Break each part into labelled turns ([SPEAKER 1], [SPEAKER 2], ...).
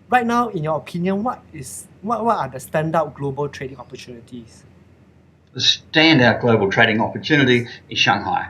[SPEAKER 1] right now, in your opinion, what are the standout global trading opportunities?
[SPEAKER 2] The standout global trading opportunity is Shanghai.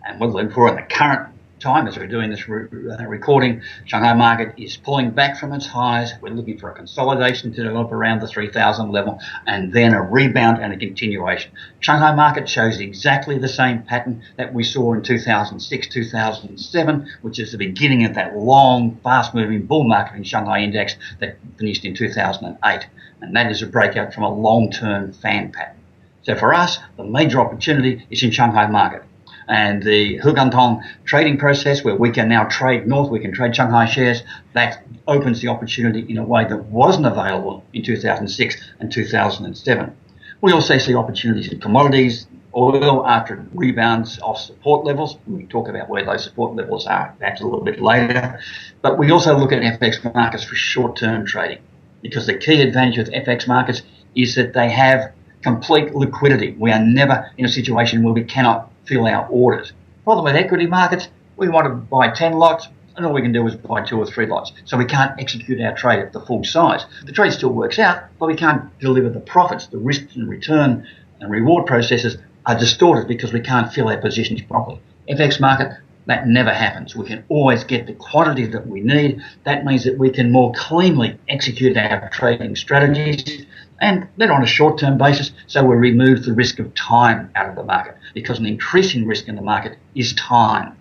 [SPEAKER 2] And what we're looking for in the current time, as we're doing this recording, Shanghai market is pulling back from its highs. We're looking for a consolidation to develop around the 3,000 level and then a rebound and a continuation. Shanghai market shows exactly the same pattern that we saw in 2006, 2007, which is the beginning of that long, fast-moving bull market in Shanghai index that finished in 2008. And that is a breakout from a long-term fan pattern. So for us, the major opportunity is in Shanghai market. And the Hugantong trading process, where we can now trade north, we can trade Shanghai shares, that opens the opportunity in a way that wasn't available in 2006 and 2007. We also see opportunities in commodities, oil after it rebounds off support levels. We talk about where those support levels are, perhaps a little bit later. But we also look at FX markets for short-term trading, because the key advantage of FX markets is that they have complete liquidity. We are never in a situation where we cannot fill our orders. Problem with equity markets, we want to buy 10 lots and all we can do is buy 2 or 3 lots. So we can't execute our trade at the full size. The trade still works out, but we can't deliver the profits. The risk and return and reward processes are distorted because we can't fill our positions properly. FX market, that never happens. We can always get the quantity that we need. That means that we can more cleanly execute our trading strategies, and then on a short-term basis, so we remove the risk of time out of the market, because an increasing risk in the market is time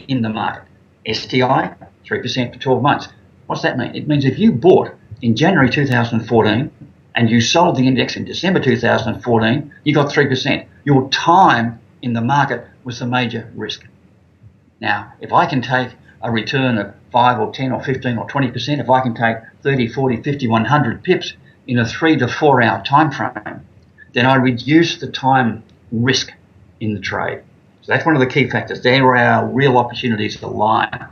[SPEAKER 2] in the market. STI, 3% for 12 months. What's that mean? It means if you bought in January 2014 and you sold the index in December 2014, you got 3%. Your time in the market was the major risk. Now, if I can take a return of 5 or 10 or 15 or 20%, if I can take 30, 40, 50, 100 pips in a 3 to 4 hour time frame, then I reduce the time risk in the trade. So that's one of the key factors. There are our real opportunities to lie.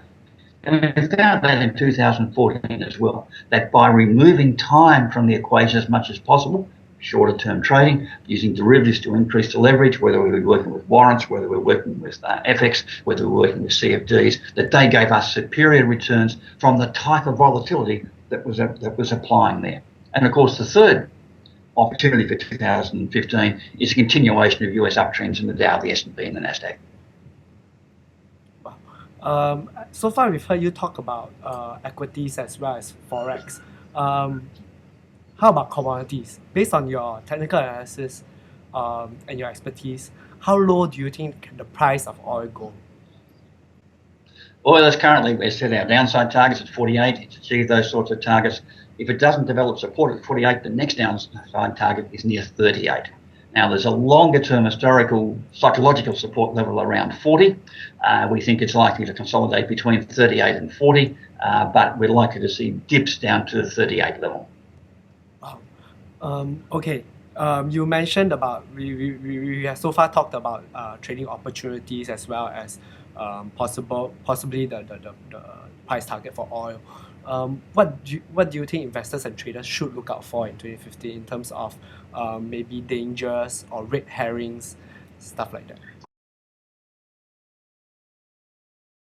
[SPEAKER 2] And we found that in 2014 as well, that by removing time from the equation as much as possible, shorter term trading, using derivatives to increase the leverage, whether we were working with warrants, whether we were working with FX, whether we were working with CFDs, that they gave us superior returns from the type of volatility that was applying there. And of course, the third opportunity for 2015 is a continuation of US uptrends in the Dow, the S&P, and the Nasdaq.
[SPEAKER 1] So far, we've heard you talk about equities as well as forex. How about commodities? Based on your technical analysis and your expertise, how low do you think the price of oil go?
[SPEAKER 2] Oil is currently, we set our downside targets at 48. It's achieved those sorts of targets. If it doesn't develop support at 48, the next downside target is near 38. Now, there's a longer-term historical psychological support level around 40. We think it's likely to consolidate between 38 and 40, but we're likely to see dips down to the 38 level.
[SPEAKER 1] Okay. You mentioned about, we have so far talked about trading opportunities as well as possibly the price target for oil. What do you think investors and traders should look out for in 2015 in terms of maybe dangers or red herrings, stuff like that?